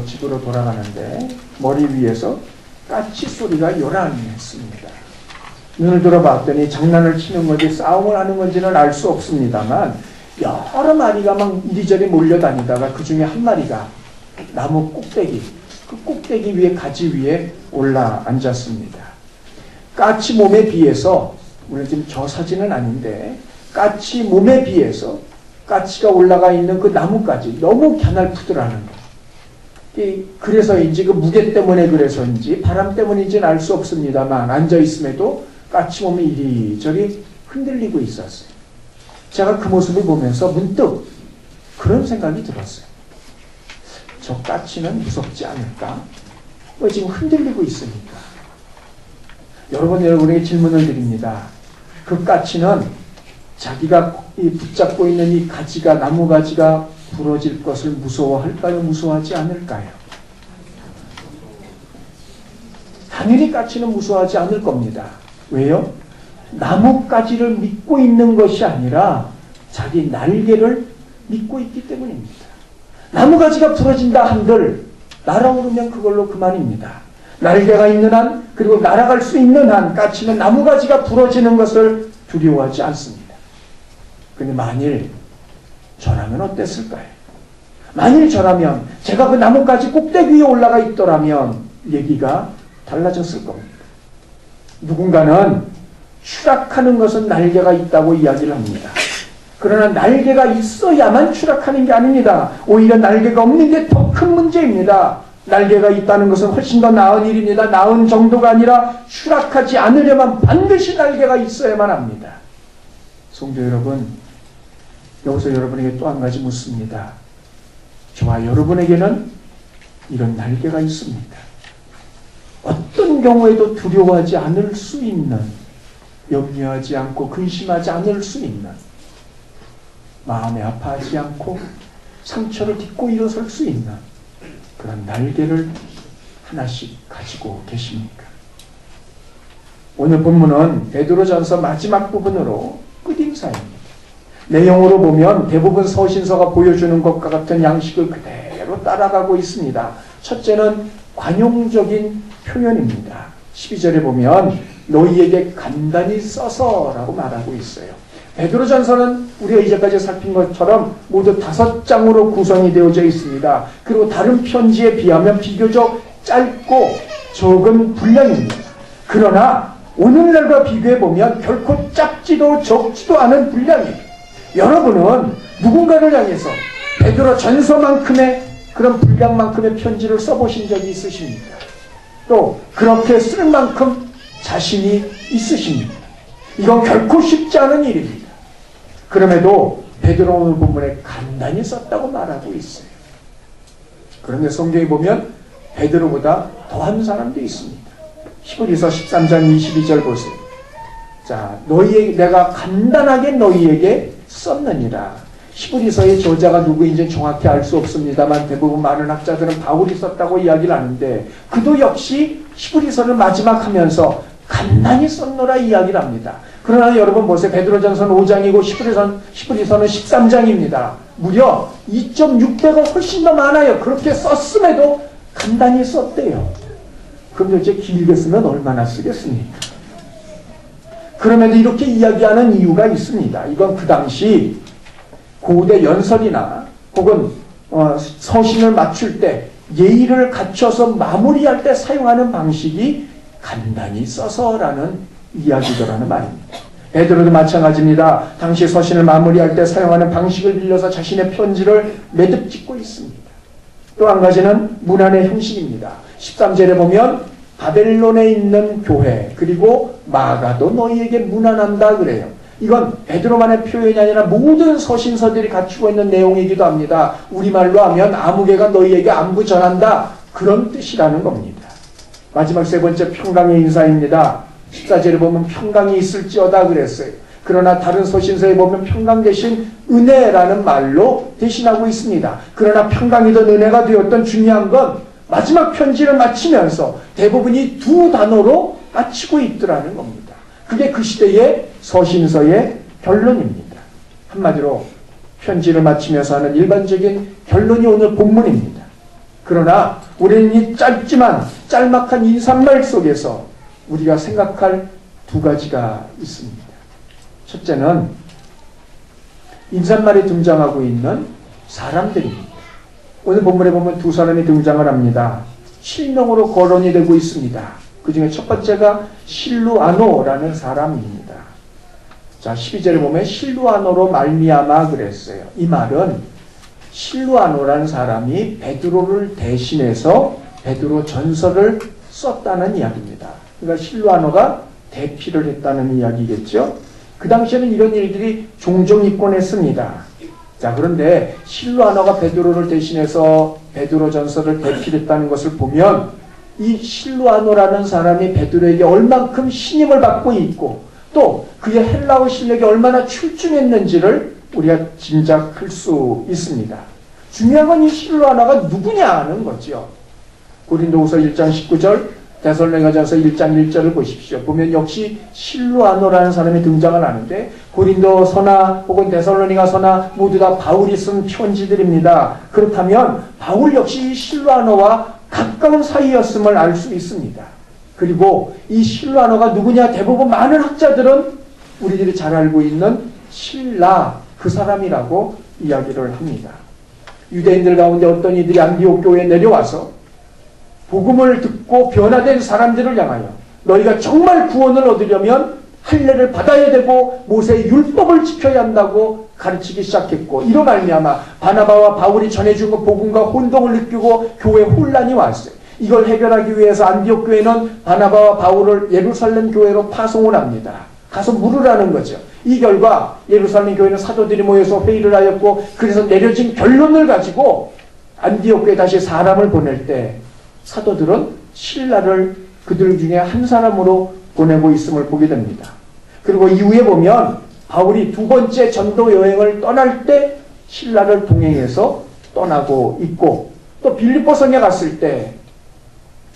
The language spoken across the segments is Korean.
집으로 돌아가는데 머리 위에서 까치 소리가 요란히 했습니다. 눈을 들어봤더니 장난을 치는 건지 싸움을 하는 건지는 알 수 없습니다만 여러 마리가 막 이리저리 몰려다니다가 그 중에 한 마리가 나무 꼭대기, 그 꼭대기 위에 가지 위에 올라 앉았습니다. 까치 몸에 비해서, 우리는 지금 저 사진은 아닌데 까치 몸에 비해서 까치가 올라가 있는 그 나무까지 너무 갸냘프더라는 거. 그래서인지 그 무게 때문에 그래서인지 바람 때문인지는 알 수 없습니다만 앉아있음에도 까치 몸이 이리저리 흔들리고 있었어요. 제가 그 모습을 보면서 문득 그런 생각이 들었어요. 저 까치는 무섭지 않을까? 왜 지금 흔들리고 있으니까? 여러분에게 질문을 드립니다. 그 까치는 자기가 붙잡고 있는 이 가지가, 나무 가지가 부러질 것을 무서워할까요? 무서워하지 않을까요? 당연히 까치는 무서워하지 않을 겁니다. 왜요? 나뭇가지를 믿고 있는 것이 아니라 자기 날개를 믿고 있기 때문입니다. 나무가지가 부러진다 한들 날아오르면 그걸로 그만입니다. 날개가 있는 한, 그리고 날아갈 수 있는 한 까치는 나무가지가 부러지는 것을 두려워하지 않습니다. 근데 만일 저라면 어땠을까요? 만일 저라면 제가 그 나뭇가지 꼭대기 위에 올라가 있더라면 얘기가 달라졌을 겁니다. 누군가는 추락하는 것은 날개가 있다고 이야기를 합니다. 그러나 날개가 있어야만 추락하는 게 아닙니다. 오히려 날개가 없는 게 더 큰 문제입니다. 날개가 있다는 것은 훨씬 더 나은 일입니다. 나은 정도가 아니라 추락하지 않으려면 반드시 날개가 있어야만 합니다. 성도 여러분, 여기서 여러분에게 또 한 가지 묻습니다. 저와 여러분에게는 이런 날개가 있습니다. 어떤 경우에도 두려워하지 않을 수 있는, 염려하지 않고 근심하지 않을 수 있는, 마음에 아파하지 않고 상처를 딛고 일어설 수 있는 그런 날개를 하나씩 가지고 계십니까? 오늘 본문은 베드로전서 마지막 부분으로 끝인사입니다. 내용으로 보면 대부분 서신서가 보여주는 것과 같은 양식을 그대로 따라가고 있습니다. 첫째는 관용적인 표현입니다. 12절에 보면 너희에게 간단히 써서라고 말하고 있어요. 베드로전서는 우리가 이제까지 살핀 것처럼 모두 5장으로 구성이 되어져 있습니다. 그리고 다른 편지에 비하면 비교적 짧고 적은 분량입니다. 그러나 오늘날과 비교해보면 결코 작지도 적지도 않은 분량이에요. 여러분은 누군가를 향해서 베드로 전서만큼의 그런 분량만큼의 편지를 써보신 적이 있으십니까? 또 그렇게 쓸 만큼 자신이 있으십니까? 이건 결코 쉽지 않은 일입니다. 그럼에도 베드로 오늘 본문에 간단히 썼다고 말하고 있어요. 그런데 성경에 보면 베드로보다 더한 사람도 있습니다. 히브리서 13장 22절 보세요. 자, 내가 간단하게 너희에게 썼느니라. 히브리서의 저자가 누구인지 정확히 알 수 없습니다만 대부분 많은 학자들은 바울이 썼다고 이야기를 하는데 그도 역시 히브리서를 마지막 하면서 간단히 썼노라 이야기를 합니다. 그러나 여러분 보세요. 베드로전서는 5장이고 히브리서는 13장입니다. 무려 2.6배가 훨씬 더 많아요. 그렇게 썼음에도 간단히 썼대요. 그럼 도대체 길게 쓰면 얼마나 쓰겠습니까? 그럼에도 이렇게 이야기하는 이유가 있습니다. 이건 그 당시 고대 연설이나 혹은 서신을 맞출 때 예의를 갖춰서 마무리할 때 사용하는 방식이 간단히 써서라는 이야기더라는 말입니다. 베드로도 마찬가지입니다. 당시 서신을 마무리할 때 사용하는 방식을 빌려서 자신의 편지를 매듭 짓고 있습니다. 또 한 가지는 문안의 형식입니다. 13절에 보면 바벨론에 있는 교회 그리고 마가도 너희에게 문안한다 그래요. 이건 베드로만의 표현이 아니라 모든 서신서들이 갖추고 있는 내용이기도 합니다. 우리말로 하면 아무개가 너희에게 안부 전한다 그런 뜻이라는 겁니다. 마지막 세 번째 평강의 인사입니다. 14절에 보면 평강이 있을지어다 그랬어요. 그러나 다른 서신서에 보면 평강 대신 은혜라는 말로 대신하고 있습니다. 그러나 평강이든 은혜가 되었던 중요한 건 마지막 편지를 마치면서 대부분이 두 단어로 마치고 있더라는 겁니다. 그게 그 시대의 서신서의 결론입니다. 한마디로 편지를 마치면서 하는 일반적인 결론이 오늘 본문입니다. 그러나 우리는 이 짧지만 짤막한 인사말 속에서 우리가 생각할 두 가지가 있습니다. 첫째는 인사말에 등장하고 있는 사람들입니다. 오늘 본문에 보면 두 사람이 등장을 합니다. 실명으로 거론이 되고 있습니다. 그 중에 첫 번째가 실루아노라는 사람입니다. 자, 12절에 보면 실루아노로 말미암아 그랬어요. 이 말은 실루아노라는 사람이 베드로를 대신해서 베드로 전서를 썼다는 이야기입니다. 그러니까 실루아노가 대피를 했다는 이야기겠죠. 그 당시에는 이런 일들이 종종 있곤 했습니다. 자, 그런데 실루아노가 베드로를 대신해서 베드로 전서를 대필했다는 것을 보면 이 실루아노라는 사람이 베드로에게 얼만큼 신임을 받고 있고 또 그의 헬라어 실력이 얼마나 출중했는지를 우리가 짐작할 수 있습니다. 중요한 건 이 실루아노가 누구냐는 거죠. 고린도후서 1장 19절, 데살로니가전서 1장 1절을 보십시오. 보면 역시 실루아노라는 사람이 등장을 하는데 고린도서나 혹은 데살로니가서나 모두 다 바울이 쓴 편지들입니다. 그렇다면 바울 역시 실루아노와 가까운 사이였음을 알 수 있습니다. 그리고 이 실루아노가 누구냐, 대부분 많은 학자들은 우리들이 잘 알고 있는 실라 그 사람이라고 이야기를 합니다. 유대인들 가운데 어떤 이들이 안디옥 교회에 내려와서 복음을 듣고 변화된 사람들을 향하여 너희가 정말 구원을 얻으려면 할례를 받아야 되고 모세의 율법을 지켜야 한다고 가르치기 시작했고, 이로 말미암아 바나바와 바울이 전해준 그 복음과 혼동을 느끼고 교회 혼란이 왔어요. 이걸 해결하기 위해서 안디옥 교회는 바나바와 바울을 예루살렘 교회로 파송을 합니다. 가서 물으라는 거죠. 이 결과 예루살렘 교회는 사도들이 모여서 회의를 하였고, 그래서 내려진 결론을 가지고 안디옥 교회에 다시 사람을 보낼 때 사도들은 실라를 그들 중에 한 사람으로 보내고 있음을 보게 됩니다. 그리고 이후에 보면 바울이 두 번째 전도 여행을 떠날 때 실라를 동행해서 떠나고 있고, 또 빌립보 성에 갔을 때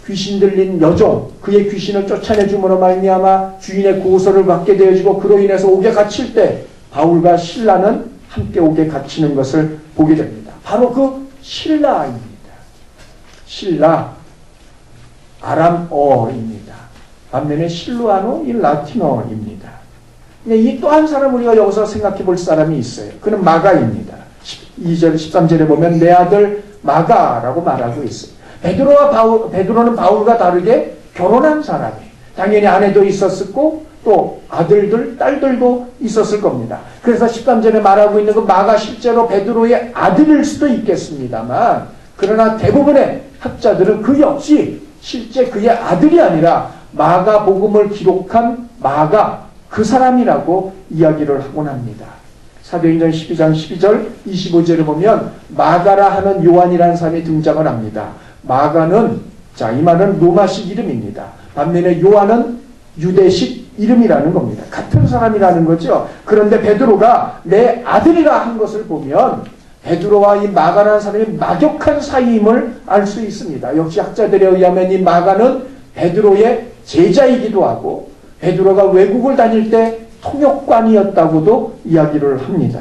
귀신 들린 여종, 그의 귀신을 쫓아내줌으로 말미암아 주인의 고소를 받게 되어지고, 그로 인해서 옥에 갇힐 때 바울과 실라는 함께 옥에 갇히는 것을 보게 됩니다. 바로 그 실라입니다. 실라, 아람어입니다. 반면에 실루아노, 이 라틴어입니다. 이 또 한 사람 우리가 여기서 생각해 볼 사람이 있어요. 그는 마가입니다. 12절, 13절에 보면 내 아들 마가라고 말하고 있어요. 베드로는 바울과 다르게 결혼한 사람이에요. 당연히 아내도 있었고 또 아들들, 딸들도 있었을 겁니다. 그래서 13절에 말하고 있는 그 마가 실제로 베드로의 아들일 수도 있겠습니다만, 그러나 대부분의 학자들은 그 역시 실제 그의 아들이 아니라 마가복음을 기록한 마가 그 사람이라고 이야기를 하곤 합니다. 사도행전 12장 12절 25절에 보면 마가라 하는 요한이라는 사람이 등장을 합니다. 마가는, 자, 이 말은 로마식 이름입니다. 반면에 요한은 유대식 이름이라는 겁니다. 같은 사람이라는 거죠. 그런데 베드로가 내 아들이라 한 것을 보면 베드로와 이 마가라는 사람이 막역한 사이임을 알 수 있습니다. 역시 학자들에 의하면 이 마가는 베드로의 제자이기도 하고 베드로가 외국을 다닐 때 통역관이었다고도 이야기를 합니다.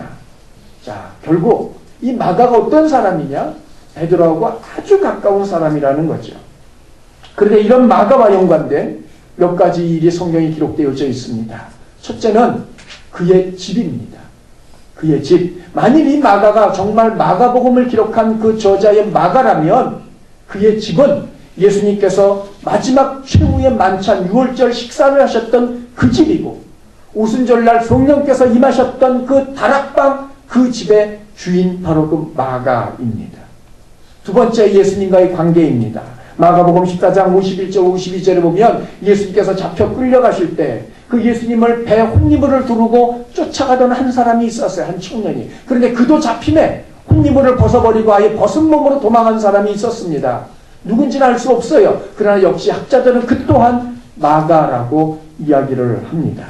자, 결국 이 마가가 어떤 사람이냐? 베드로하고 아주 가까운 사람이라는 거죠. 그런데 이런 마가와 연관된 몇 가지 일이 성경에 기록되어져 있습니다. 첫째는 그의 집입니다. 그의 집. 만일 이 마가가 정말 마가복음을 기록한 그 저자의 마가라면 그의 집은 예수님께서 마지막 최후의 만찬 6월절 식사를 하셨던 그 집이고, 오순절날 성령께서 임하셨던 그 다락방, 그 집의 주인 바로 그 마가입니다. 두 번째, 예수님과의 관계입니다. 마가복음 14장 51절 52절에 보면 예수님께서 잡혀 끌려가실 때 그 예수님을 배 혼니물을 두르고 쫓아가던 한 사람이 있었어요. 한 청년이. 그런데 그도 잡힘에 혼니물을 벗어버리고 아예 벗은 몸으로 도망한 사람이 있었습니다. 누군지는 알 수 없어요. 그러나 역시 학자들은 그 또한 마가라고 이야기를 합니다.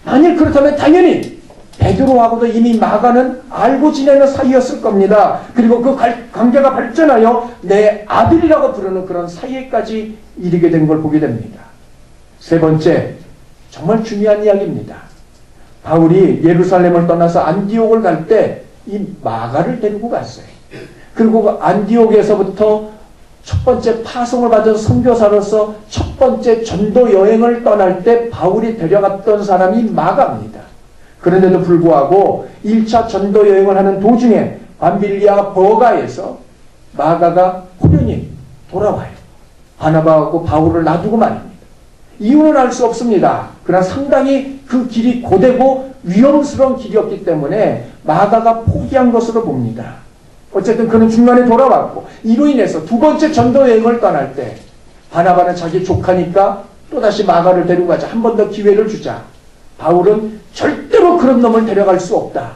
만일 그렇다면 당연히 베드로하고도 이미 마가는 알고 지내는 사이였을 겁니다. 그리고 그 관계가 발전하여 내 아들이라고 부르는 그런 사이에까지 이르게 된 걸 보게 됩니다. 세 번째, 정말 중요한 이야기입니다. 바울이 예루살렘을 떠나서 안디옥을 갈 때 이 마가를 데리고 갔어요. 그리고 그 안디옥에서부터 번째 파송을 받은 선교사로서 첫 번째 전도 여행을 떠날 때 바울이 데려갔던 사람이 마가입니다. 그런데도 불구하고 1차 전도 여행을 하는 도중에 밤빌리아 버가에서 마가가 호련히 돌아와요. 바나바하고 바울을 놔두고 말입니다. 이유는 알 수 없습니다. 그러나 상당히 그 길이 고되고 위험스러운 길이었기 때문에 마가가 포기한 것으로 봅니다. 어쨌든 그는 중간에 돌아왔고, 이로 인해서 두 번째 전도 여행을 떠날 때 바나바는 자기 조카니까 또다시 마가를 데리고 가자. 한 번 더 기회를 주자. 바울은 절대로 그런 놈을 데려갈 수 없다.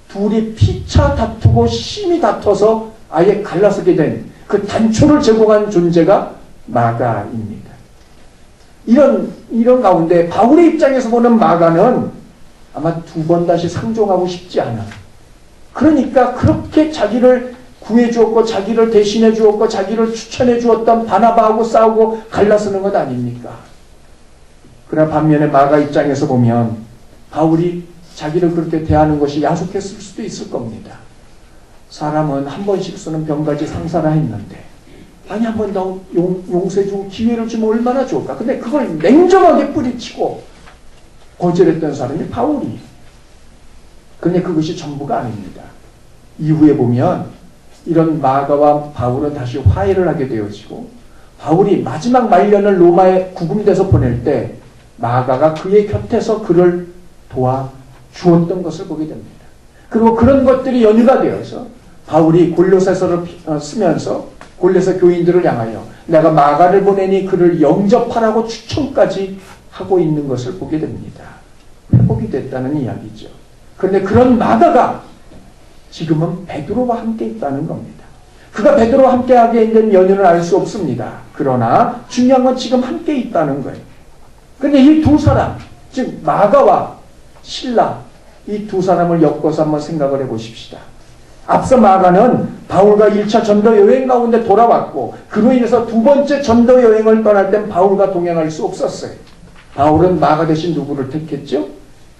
둘이 피차 다투고 심히 다퉈서 아예 갈라서게 된 그 단초를 제공한 존재가 마가입니다. 이런 가운데 바울의 입장에서 보는 마가는 아마 두 번 다시 상종하고 싶지 않아. 그러니까 그렇게 자기를 구해 주었고 자기를 대신해 주었고 자기를 추천해 주었던 바나바하고 싸우고 갈라서는 것 아닙니까? 그러나 반면에 마가 입장에서 보면 바울이 자기를 그렇게 대하는 것이 야속했을 수도 있을 겁니다. 사람은 한 번씩 쓰는 병가지 상사라 했는데 아니 한 번 더 용서해주고 기회를 주면 얼마나 좋을까. 근데 그걸 냉정하게 뿌리치고 거절했던 사람이 바울이에요. 그런데 그것이 전부가 아닙니다. 이후에 보면 이런 마가와 바울은 다시 화해를 하게 되어지고 바울이 마지막 말년을 로마에 구금돼서 보낼 때 마가가 그의 곁에서 그를 도와주었던 것을 보게 됩니다. 그리고 그런 것들이 연유가 되어서 바울이 골로새서를 쓰면서 골로새 교인들을 향하여 내가 마가를 보내니 그를 영접하라고 추천까지 하고 있는 것을 보게 됩니다. 회복이 됐다는 이야기죠. 그런데 그런 마가가 지금은 베드로와 함께 있다는 겁니다. 그가 베드로와 함께하게 된 연유는 알 수 없습니다. 그러나 중요한 건 지금 함께 있다는 거예요. 그런데 이 두 사람, 즉 마가와 실라, 이 두 사람을 엮어서 한번 생각을 해보십시다. 앞서 마가는 바울과 1차 전도 여행 가운데 돌아왔고 그로 인해서 두 번째 전도 여행을 떠날 땐 바울과 동행할 수 없었어요. 바울은 마가 대신 누구를 택했죠?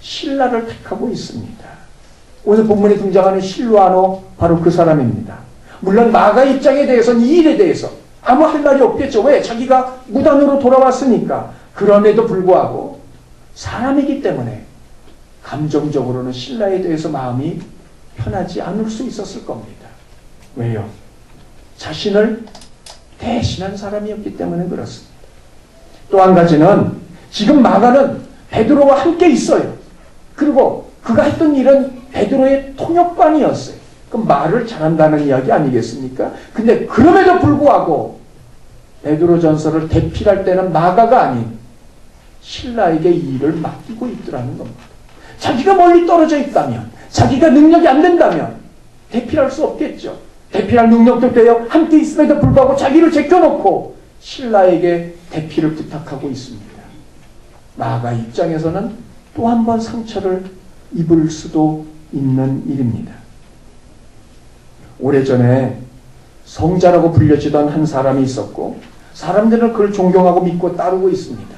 실라를 택하고 있습니다. 오늘 본문에 등장하는 실루아노 바로 그 사람입니다. 물론 마가 입장에 대해서는 이 일에 대해서 아무 할 말이 없겠죠. 왜? 자기가 무단으로 돌아왔으니까. 그럼에도 불구하고 사람이기 때문에 감정적으로는 실라에 대해서 마음이 편하지 않을 수 있었을 겁니다. 왜요? 자신을 대신한 사람이었기 때문에 그렇습니다. 또 한 가지는 지금 마가는 베드로와 함께 있어요. 그리고 그가 했던 일은 베드로의 통역관이었어요. 그럼 말을 잘한다는 이야기 아니겠습니까? 근데 그럼에도 불구하고 베드로 전서를 대필할 때는 마가가 아닌 실라에게 이 일을 맡기고 있더라는 겁니다. 자기가 멀리 떨어져 있다면, 자기가 능력이 안 된다면 대필할 수 없겠죠. 대필할 능력도 되어 함께 있음에도 불구하고 자기를 제껴놓고 실라에게 대필을 부탁하고 있습니다. 마가 입장에서는 또 한 번 상처를 입을 수도 있는 일입니다. 오래전에 성자라고 불려지던 한 사람이 있었고 사람들은 그를 존경하고 믿고 따르고 있습니다.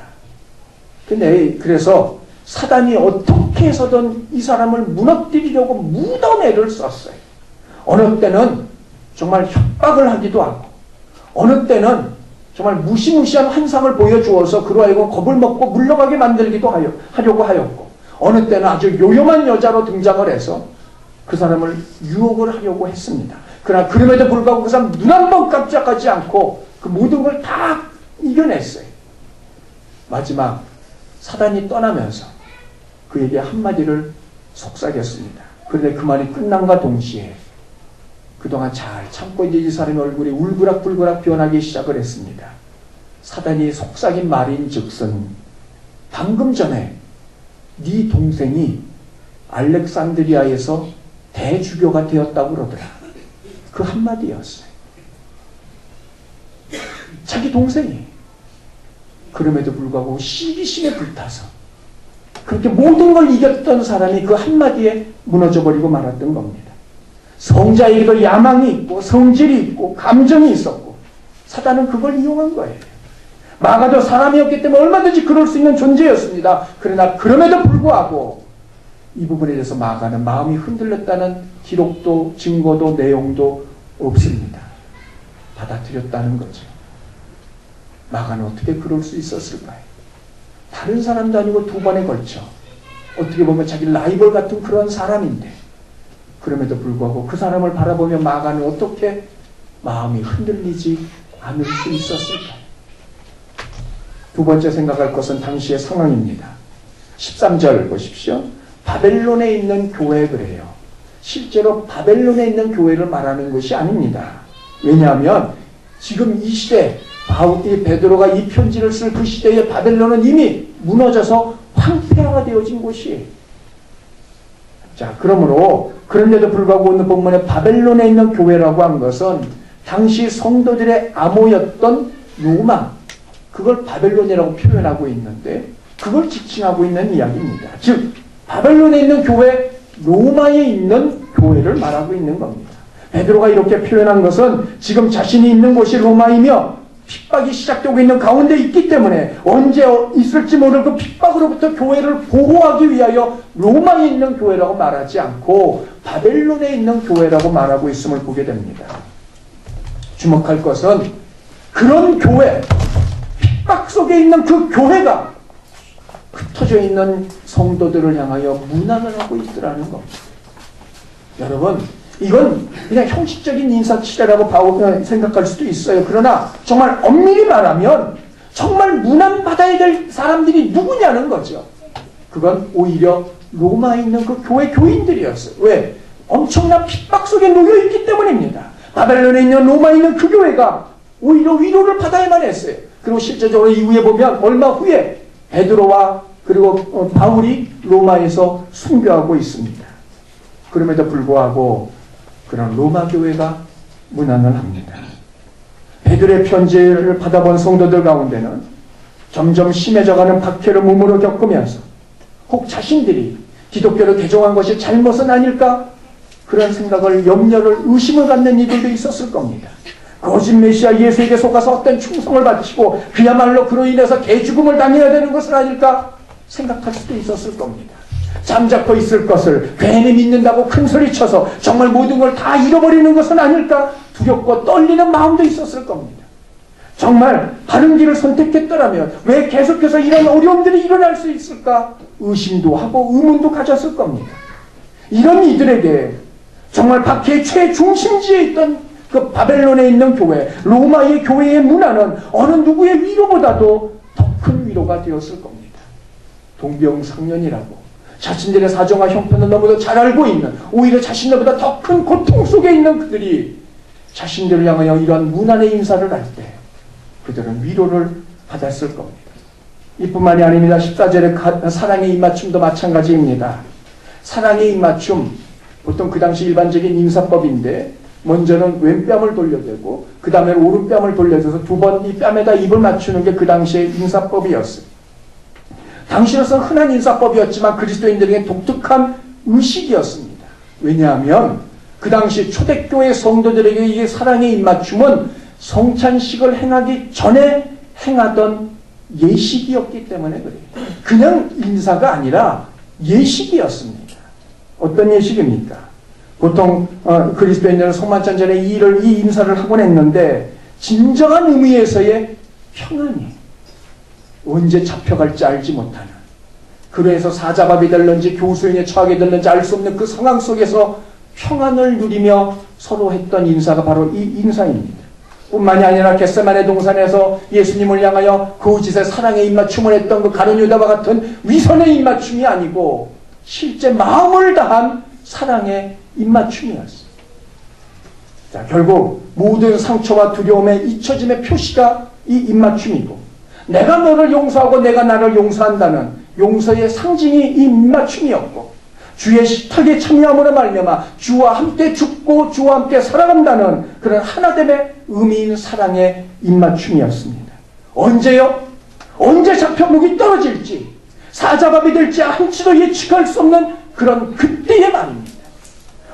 근데 그래서 사단이 어떻게 해서든 이 사람을 무너뜨리려고 무던 애를 썼어요. 어느 때는 정말 협박을 하기도 하고 어느 때는 정말 무시무시한 환상을 보여주어서 그로 하여금 겁을 먹고 물러가게 만들기도 하려고 하였고 어느 때는 아주 요염한 여자로 등장을 해서 그 사람을 유혹을 하려고 했습니다. 그러나 그럼에도 불구하고 그 사람 눈 한 번 깜짝하지 않고 그 모든 걸 다 이겨냈어요. 마지막 사단이 떠나면서 그에게 한마디를 속삭였습니다. 그런데 그 말이 끝남과 동시에 그동안 잘 참고 있는 이 사람의 얼굴이 울그락불그락 변하기 시작을 했습니다. 사단이 속삭인 말인 즉슨 방금 전에 네 동생이 알렉산드리아에서 대주교가 되었다고 그러더라. 그 한마디였어요. 자기 동생이. 그럼에도 불구하고 시기심에 불타서 그렇게 모든 걸 이겼던 사람이 그 한마디에 무너져버리고 말았던 겁니다. 성자에게도 야망이 있고 성질이 있고 감정이 있었고 사단은 그걸 이용한 거예요. 마가도 사람이었기 때문에 얼마든지 그럴 수 있는 존재였습니다. 그러나 그럼에도 불구하고 이 부분에 대해서 마가는 마음이 흔들렸다는 기록도 증거도 내용도 없습니다. 받아들였다는 거죠. 마가는 어떻게 그럴 수 있었을까요? 다른 사람도 아니고 두 번에 걸쳐 어떻게 보면 자기 라이벌 같은 그런 사람인데, 그럼에도 불구하고 그 사람을 바라보며 마가는 어떻게 마음이 흔들리지 않을 수 있었을까요? 두 번째 생각할 것은 당시의 상황입니다. 13절 보십시오. 바벨론에 있는 교회 그래요. 실제로 바벨론에 있는 교회를 말하는 것이 아닙니다. 왜냐하면 지금 이 시대, 베드로가 이 편지를 쓸 그 시대에 바벨론은 이미 무너져서 황폐화가 되어진 곳이에요. 자, 그러므로 그런데도 불구하고 오늘 본문에 바벨론에 있는 교회라고 한 것은 당시 성도들의 암호였던 로마, 그걸 바벨론이라고 표현하고 있는데 그걸 지칭하고 있는 이야기입니다. 즉 바벨론에 있는 교회, 로마에 있는 교회를 말하고 있는 겁니다. 베드로가 이렇게 표현한 것은 지금 자신이 있는 곳이 로마이며 핍박이 시작되고 있는 가운데 있기 때문에 언제 있을지 모를 그 핍박으로부터 교회를 보호하기 위하여 로마에 있는 교회라고 말하지 않고 바벨론에 있는 교회라고 말하고 있음을 보게 됩니다. 주목할 것은 그런 교회, 핍박 속에 있는 그 교회가 흩어져 있는 성도들을 향하여 문안을 하고 있더라는 겁니다. 여러분, 이건 그냥 형식적인 인사치레라고 생각할 수도 있어요. 그러나 정말 엄밀히 말하면 정말 문안받아야 될 사람들이 누구냐는 거죠. 그건 오히려 로마에 있는 그 교회 교인들이었어요. 왜? 엄청난 핍박 속에 놓여있기 때문입니다. 바벨론에 있는 로마에 있는 그 교회가 오히려 위로를 받아야만 했어요. 그리고 실제적으로 이후에 보면 얼마 후에 베드로와 그리고 바울이 로마에서 순교하고 있습니다. 그럼에도 불구하고 그런 로마 교회가 문안을 합니다. 베드로의 편지를 받아본 성도들 가운데는 점점 심해져가는 박해를 몸으로 겪으면서 혹 자신들이 기독교를 개종한 것이 잘못은 아닐까? 그런 생각을, 염려를, 의심을 갖는 이들도 있었을 겁니다. 거짓 메시아 예수에게 속아서 어떤 충성을 바치고 그야말로 그로 인해서 개죽음을 당해야 되는 것은 아닐까? 생각할 수도 있었을 겁니다. 잠자코 있을 것을 괜히 믿는다고 큰소리쳐서 정말 모든 걸 다 잃어버리는 것은 아닐까? 두렵고 떨리는 마음도 있었을 겁니다. 정말 바른 길을 선택했더라면 왜 계속해서 이런 어려움들이 일어날 수 있을까? 의심도 하고 의문도 가졌을 겁니다. 이런 이들에게 정말 박해의 최중심지에 있던 그 바벨론에 있는 교회, 로마의 교회의 문화는 어느 누구의 위로보다도 더 큰 위로가 되었을 겁니다. 동병상련이라고 자신들의 사정과 형편을 너무도 잘 알고 있는, 오히려 자신들보다 더 큰 고통 속에 있는 그들이 자신들을 향하여 이러한 문안의 인사를 할 때 그들은 위로를 받았을 겁니다. 이뿐만이 아닙니다. 14절의 사랑의 입맞춤도 마찬가지입니다. 사랑의 입맞춤, 보통 그 당시 일반적인 인사법인데 먼저는 왼뺨을 돌려대고 그 다음에 오른뺨을 돌려줘서 두 번 이 뺨에다 입을 맞추는 게 그 당시의 인사법이었어요. 당시로서는 흔한 인사법이었지만 그리스도인들에게 독특한 의식이었습니다. 왜냐하면 그 당시 초대교회 성도들에게 이 사랑의 입맞춤은 성찬식을 행하기 전에 행하던 예식이었기 때문에 그래요. 그냥 인사가 아니라 예식이었습니다. 어떤 예식입니까? 보통 그리스도인들은 성만찬 전에 이 인사를 하곤 했는데 진정한 의미에서의 평안이 언제 잡혀갈지 알지 못하는, 그래서 사자밥이 될는지 교수인에 처하게 될는지 알 수 없는 그 상황 속에서 평안을 누리며 서로 했던 인사가 바로 이 인사입니다. 뿐만이 아니라 겟세마네 동산에서 예수님을 향하여 거짓의 사랑의 입맞춤을 했던 그 가룟 유다와 같은 위선의 입맞춤이 아니고 실제 마음을 다한 사랑의 입맞춤이었어요. 자, 결국 모든 상처와 두려움의 잊혀짐의 표시가 이 입맞춤이고, 내가 너를 용서하고 내가 나를 용서한다는 용서의 상징이 이 입맞춤이었고, 주의 식탁에 참여함으로 말미암아 주와 함께 죽고 주와 함께 살아간다는 그런 하나됨의 의미인 사랑의 입맞춤이었습니다. 언제요? 언제 잡혀 목이 떨어질지, 사자밥이 될지 한치도 예측할 수 없는 그런 그때의 말입니다.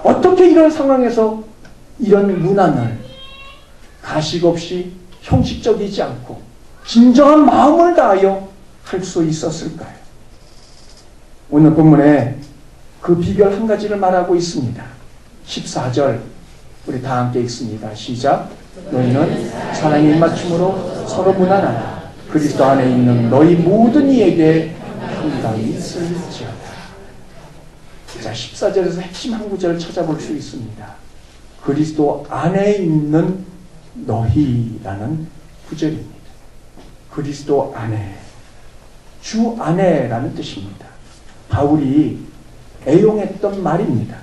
어떻게 이런 상황에서 이런 문안을 가식 없이 형식적이지 않고 진정한 마음을 다하여 할 수 있었을까요? 오늘 본문에 그 비결 한 가지를 말하고 있습니다. 14절 우리 다 함께 읽습니다. 시작. 너희는 사랑의 입맞춤으로 서로 무난하라. 그리스도 안에 있는 너희 모든 이에게 평강이 있을지어다. 자, 14절에서 핵심 한 구절을 찾아볼 수 있습니다. 그리스도 안에 있는 너희라는 구절입니다. 그리스도 안에, 주 안에라는 뜻입니다. 바울이 애용했던 말입니다.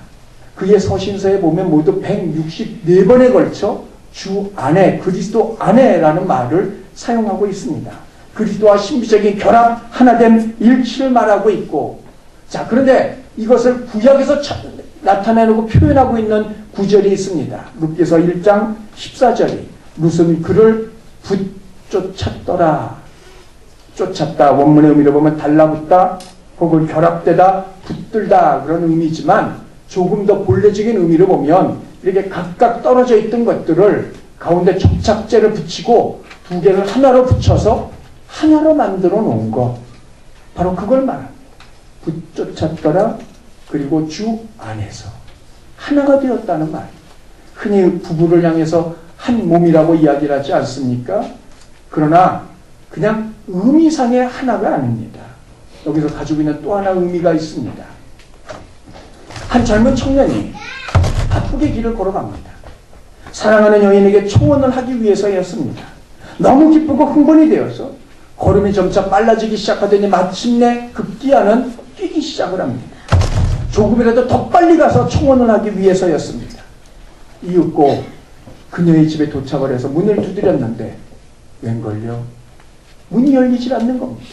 그의 서신서에 보면 모두 164번에 걸쳐 주 안에, 그리스도 안에라는 말을 사용하고 있습니다. 그리스도와 신비적인 결합, 하나됨, 일치를 말하고 있고, 자, 그런데 이것을 구약에서 나타내고 표현하고 있는 구절이 있습니다. 룻기서 1장 14절이 룻은 그를 붙쫓았더라. 쫓았다. 원문의 의미로 보면 달라붙다 혹은 결합되다, 붙들다 그런 의미지만 조금 더 본래적인 의미로 보면 이렇게 각각 떨어져 있던 것들을 가운데 접착제를 붙이고 두 개를 하나로 붙여서 하나로 만들어 놓은 것, 바로 그걸 말합니다. 붙쫓았더라. 그리고 주 안에서 하나가 되었다는 말. 흔히 부부를 향해서 한 몸이라고 이야기를 하지 않습니까? 그러나 그냥 의미상의 하나가 아닙니다. 여기서 가지고 있는 또 하나 의미가 있습니다. 한 젊은 청년이 바쁘게 길을 걸어갑니다. 사랑하는 여인에게 초원을 하기 위해서였습니다. 너무 기쁘고 흥분이 되어서 걸음이 점차 빨라지기 시작하더니 마침내 급기야는 뛰기 시작을 합니다. 조금이라도 더 빨리 가서 청원을 하기 위해서였습니다. 이윽고 그녀의 집에 도착을 해서 문을 두드렸는데 웬걸요? 문이 열리질 않는 겁니다.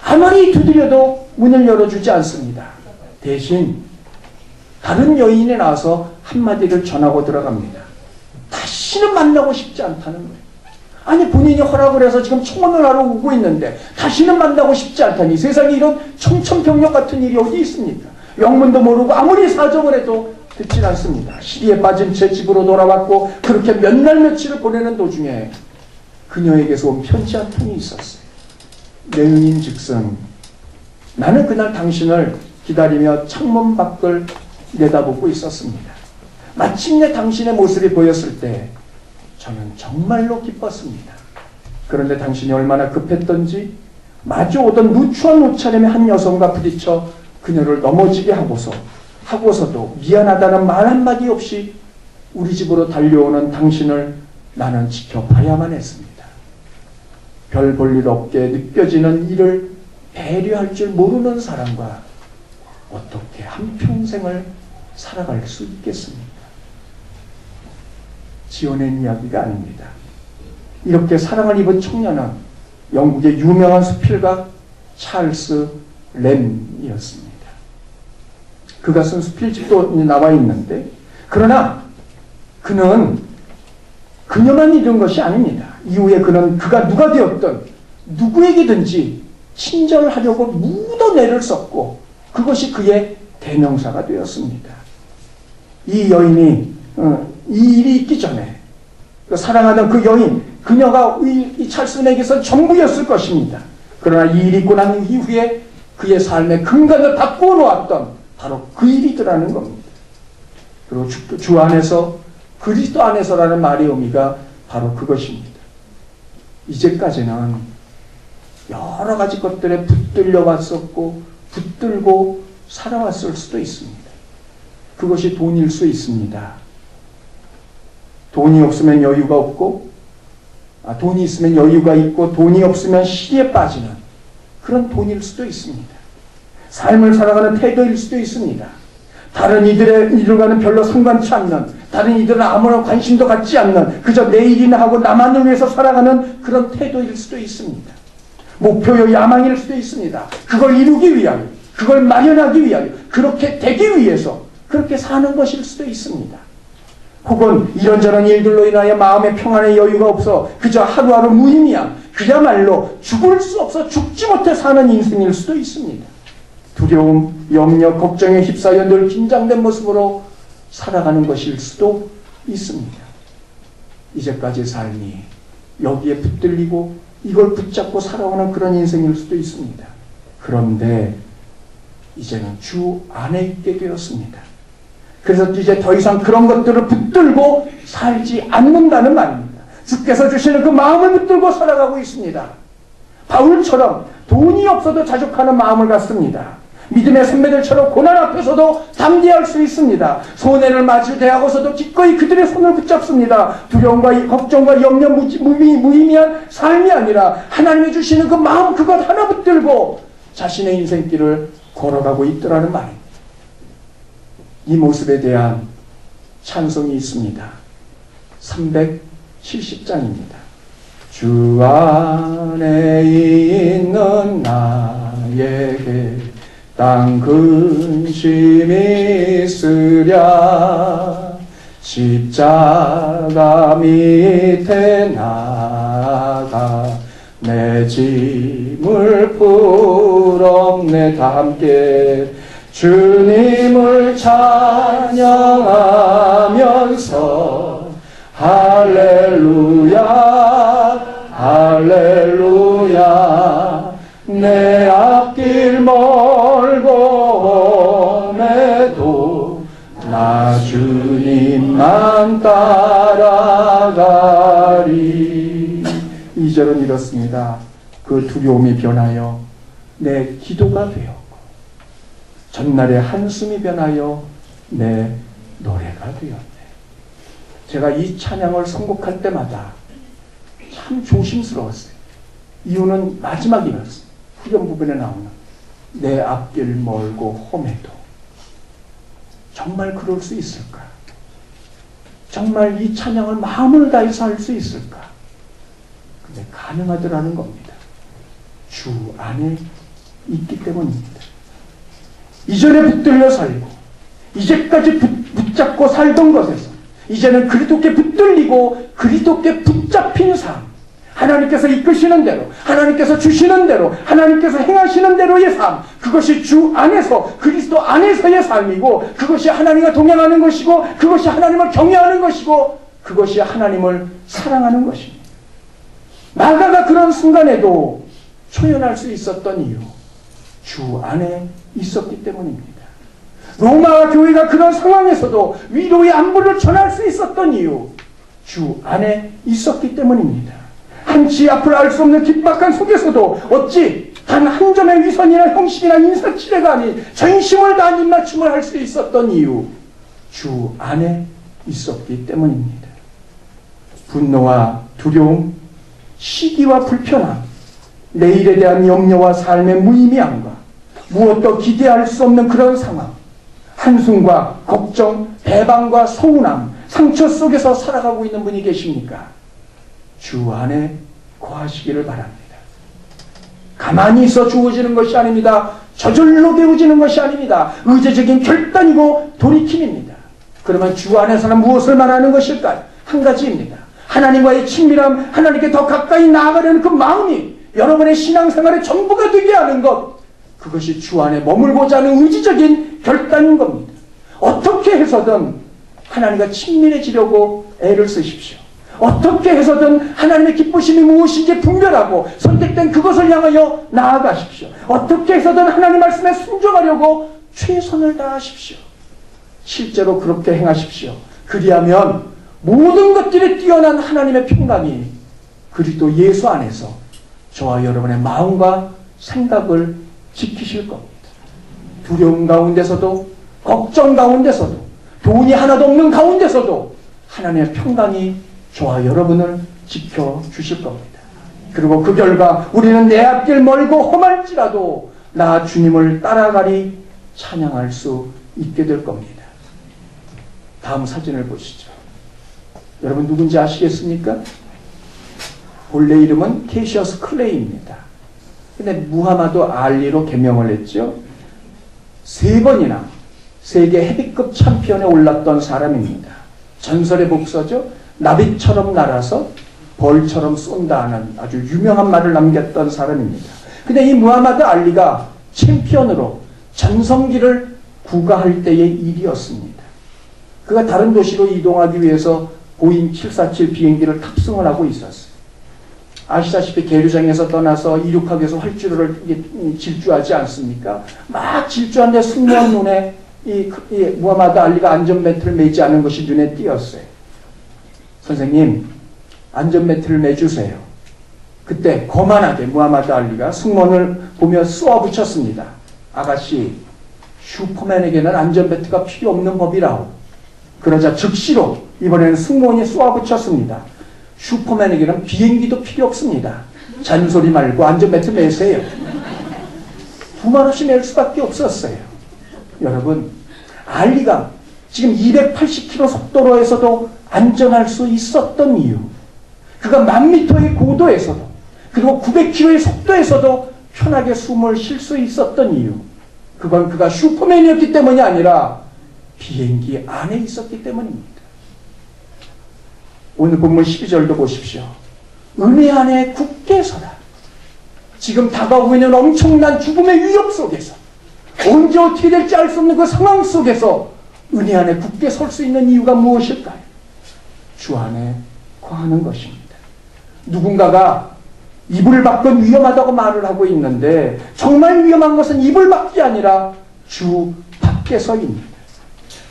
아무리 두드려도 문을 열어주지 않습니다. 대신 다른 여인이 나와서 한마디를 전하고 들어갑니다. 다시는 만나고 싶지 않다는 거예요. 아니, 본인이 허락을 해서 지금 청혼을 하러 오고 있는데 다시는 만나고 싶지 않다니, 세상에 이런 청천벽력 같은 일이 어디 있습니까? 영문도 모르고 아무리 사정을 해도 듣질 않습니다. 시리에 빠진 제 집으로 돌아왔고 그렇게 몇 날 며칠을 보내는 도중에 그녀에게서 온 편지 한 통이 있었어요. 내은인 즉슨 나는 그날 당신을 기다리며 창문 밖을 내다보고 있었습니다. 마침내 당신의 모습이 보였을 때 저는 정말로 기뻤습니다. 그런데 당신이 얼마나 급했던지 마주 오던 누추한 옷차림의 한 여성과 부딪혀 그녀를 넘어지게 하고서도 미안하다는 말 한마디 없이 우리 집으로 달려오는 당신을 나는 지켜봐야만 했습니다. 별 볼 일 없게 느껴지는 일을 배려할 줄 모르는 사람과 어떻게 한평생을 살아갈 수 있겠습니까? 지어낸 이야기가 아닙니다. 이렇게 사랑을 입은 청년은 영국의 유명한 수필가 찰스 램이었습니다. 그가 쓴 수필집도 나와 있는데, 그러나 그는 그녀만 잃은 것이 아닙니다. 이후에 그는 그가 누가 되었든 누구에게든지 친절하려고 묻어내를 썼고 그것이 그의 대명사가 되었습니다. 이 여인이 이 일이 있기 전에 사랑하던 그 여인, 그녀가 이 찰슨에게서 전부였을 것입니다. 그러나 이 일이 있고 난 이후에 그의 삶의 근간을 바꾸어 놓았던 바로 그 일이더라는 겁니다. 그리고 주 안에서, 그리스도 안에서라는 말의 의미가 바로 그것입니다. 이제까지는 여러 가지 것들에 붙들려 왔었고 붙들고 살아왔을 수도 있습니다. 그것이 돈일 수 있습니다. 돈이 없으면 여유가 없고, 돈이 있으면 여유가 있고 돈이 없으면 시리에 빠지는 그런 돈일 수도 있습니다. 삶을 살아가는 태도일 수도 있습니다. 다른 이들의 일과는 별로 상관치 않는, 다른 이들은 아무런 관심도 갖지 않는, 그저 내 일이나 하고 나만을 위해서 살아가는 그런 태도일 수도 있습니다. 목표요 야망일 수도 있습니다. 그걸 이루기 위하여, 그걸 마련하기 위하여, 그렇게 되기 위해서 그렇게 사는 것일 수도 있습니다. 혹은 이런저런 일들로 인하여 마음의 평안의 여유가 없어 그저 하루하루 무의미한, 그야말로 죽을 수 없어 죽지 못해 사는 인생일 수도 있습니다. 두려움, 염려, 걱정에 휩싸여 늘 긴장된 모습으로 살아가는 것일 수도 있습니다. 이제까지 삶이 여기에 붙들리고 이걸 붙잡고 살아오는 그런 인생일 수도 있습니다. 그런데 이제는 주 안에 있게 되었습니다. 그래서 이제 더 이상 그런 것들을 붙들고 살지 않는다는 말입니다. 주께서 주시는 그 마음을 붙들고 살아가고 있습니다. 바울처럼 돈이 없어도 자족하는 마음을 갖습니다. 믿음의 선배들처럼 고난 앞에서도 담대할 수 있습니다. 손해를 맞이대하고서도 기꺼이 그들의 손을 붙잡습니다. 두려움과 걱정과 염려 무의미한 삶이 아니라 하나님이 주시는 그 마음 그것 하나 붙들고 자신의 인생길을 걸어가고 있더라는 말입니다. 이 모습에 대한 찬송이 있습니다. 370장입니다. 주 안에 있는 나에게 땅 근심이 있으랴 십자가 밑에 나가 내 짐을 풀었네. 다 함께 주님을 찬양하면서 할렐루야 할렐루야 내 앞길 멀고 험해도 나 주님만 따라가리. 2절은 이렇습니다. 그 두려움이 변하여 내 기도가 되었고 전날의 한숨이 변하여 내 노래가 되었네. 제가 이 찬양을 선곡할 때마다 참 조심스러웠어요. 이유는 마지막이었어요. 후렴 부분에 나오는 내 앞길 멀고 험해도 정말 그럴 수 있을까? 정말 이 찬양을 마음을 다해서 할 수 있을까? 근데 가능하더라는 겁니다. 주 안에 있기 때문입니다. 이전에 붙들려 살고 이제까지 붙잡고 살던 것에서 이제는 그리스도께 붙들리고 그리스도께 붙잡힌 삶, 하나님께서 이끄시는 대로, 하나님께서 주시는 대로, 하나님께서 행하시는 대로의 삶, 그것이 주 안에서, 그리스도 안에서의 삶이고, 그것이 하나님과 동행하는 것이고, 그것이 하나님을 경외하는 것이고, 그것이 하나님을 사랑하는 것입니다. 마가가 그런 순간에도 초연할 수 있었던 이유, 주 안에 있었기 때문입니다. 로마 교회가 그런 상황에서도 위로의 안부를 전할 수 있었던 이유, 주 안에 있었기 때문입니다. 한치 앞을 알 수 없는 긴박한 속에서도 어찌 단 한 점의 위선이나 형식이나 인사치레가 아닌 전심을 다한 입맞춤을 할 수 있었던 이유, 주 안에 있었기 때문입니다. 분노와 두려움, 시기와 불편함, 내일에 대한 염려와 삶의 무의미함과 무엇도 기대할 수 없는 그런 상황, 한숨과 걱정, 배반과 서운함, 상처 속에서 살아가고 있는 분이 계십니까? 주 안에 거하시기를 바랍니다. 가만히 있어 주어지는 것이 아닙니다. 저절로 되어지는 것이 아닙니다. 의제적인 결단이고 돌이킴입니다. 그러면 주 안에서는 무엇을 말하는 것일까요? 한 가지입니다. 하나님과의 친밀함, 하나님께 더 가까이 나아가려는 그 마음이 여러분의 신앙생활의 전부가 되게 하는 것, 그것이 주 안에 머물고자 하는 의지적인 결단인 겁니다. 어떻게 해서든 하나님과 친밀해지려고 애를 쓰십시오. 어떻게 해서든 하나님의 기쁘심이 무엇인지 분별하고 선택된 그것을 향하여 나아가십시오. 어떻게 해서든 하나님 말씀에 순종하려고 최선을 다하십시오. 실제로 그렇게 행하십시오. 그리하면 모든 것들이 뛰어난 하나님의 평강이 그리스도 예수 안에서 저와 여러분의 마음과 생각을 지키실 겁니다. 두려움 가운데서도, 걱정 가운데서도, 돈이 하나도 없는 가운데서도 하나님의 평강이 저와 여러분을 지켜주실 겁니다. 그리고 그 결과 우리는 내 앞길 멀고 험할지라도 나 주님을 따라가리 찬양할 수 있게 될 겁니다. 다음 사진을 보시죠. 여러분 누군지 아시겠습니까? 본래 이름은 캐시어스 클레이입니다. 근데 무하마드 알리로 개명을 했죠. 3번이나 세계 헤비급 챔피언에 올랐던 사람입니다. 전설의 복서죠. 나비처럼 날아서 벌처럼 쏜다 하는 아주 유명한 말을 남겼던 사람입니다. 근데 이 무하마드 알리가 챔피언으로 전성기를 구가할 때의 일이었습니다. 그가 다른 도시로 이동하기 위해서 보잉 747 비행기를 탑승을 하고 있었어요. 아시다시피 계류장에서 떠나서 이륙하기 위해서 활주로를 질주하지 않습니까? 막 질주하는데 승무원 눈에 이 무하마드 알리가 안전벨트를 매지 않은 것이 눈에 띄었어요. 선생님, 안전벨트를 매주세요. 그때 거만하게 무하마드 알리가 승무원을 보며 쏘아붙였습니다. 아가씨, 슈퍼맨에게는 안전벨트가 필요 없는 법이라오. 그러자 즉시로 이번에는 승무원이 쏘아붙였습니다. 슈퍼맨에게는 비행기도 필요 없습니다. 잔소리 말고 안전벨트 매세요. 두 말없이 낼 수밖에 없었어요. 여러분, 알리가 지금 280km 속도로에서도 안전할 수 있었던 이유, 그가 10,000m의 고도에서도 그리고 900km의 속도에서도 편하게 숨을 쉴 수 있었던 이유, 그건 그가 슈퍼맨이었기 때문이 아니라 비행기 안에 있었기 때문입니다. 오늘 본문 12절도 보십시오. 은혜 안에 굳게 서라. 지금 다가오고 있는 엄청난 죽음의 위협 속에서, 언제 어떻게 될지 알 수 없는 그 상황 속에서 은혜 안에 굳게 설 수 있는 이유가 무엇일까요? 주 안에 거하는 것입니다. 누군가가 이불 밖은 위험하다고 말을 하고 있는데 정말 위험한 것은 이불 밖이 아니라 주 밖에서입니다.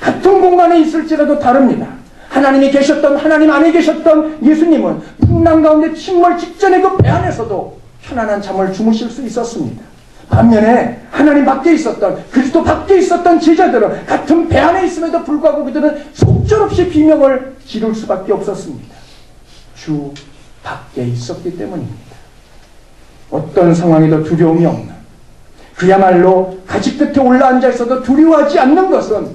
같은 공간에 있을지라도 다릅니다. 하나님이 계셨던, 하나님 안에 계셨던 예수님은 풍랑 가운데 침몰 직전의 그 배 안에서도 편안한 잠을 주무실 수 있었습니다. 반면에 하나님 밖에 있었던, 그리스도 밖에 있었던 제자들은 같은 배 안에 있음에도 불구하고 그들은 속절없이 비명을 지를 수밖에 없었습니다. 주 밖에 있었기 때문입니다. 어떤 상황에도 두려움이 없는, 그야말로 가지 끝에 올라앉아 있어도 두려워하지 않는 것은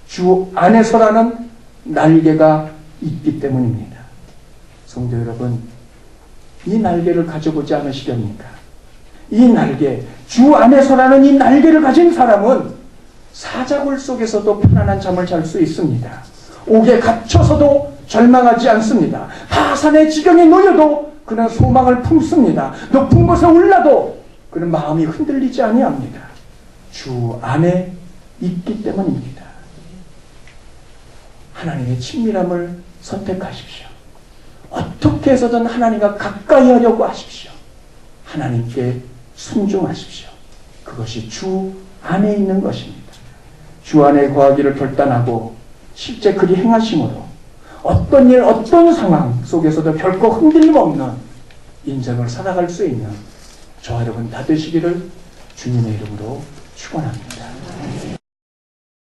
주 안에서라는 날개가 있기 때문입니다. 성도 여러분, 이 날개를 가져보지 않으시렵니까? 이 날개, 주 안에서라는 이 날개를 가진 사람은 사자굴 속에서도 편안한 잠을 잘 수 있습니다. 옥에 갇혀서도 절망하지 않습니다. 파산의 지경에 놓여도 그는 소망을 품습니다. 높은 곳에 올라도 그는 마음이 흔들리지 아니합니다. 주 안에 있기 때문입니다. 하나님의 친밀함을 선택하십시오. 어떻게 해서든 하나님과 가까이 하려고 하십시오. 하나님께 순종하십시오. 그것이 주 안에 있는 것입니다. 주 안에 거하기를 결단하고 실제 그리 행하심으로 어떤 일, 어떤 상황 속에서도 결코 흔들림 없는 인생을 살아갈 수 있는 저와 여러분 다 되시기를 주님의 이름으로 축원합니다.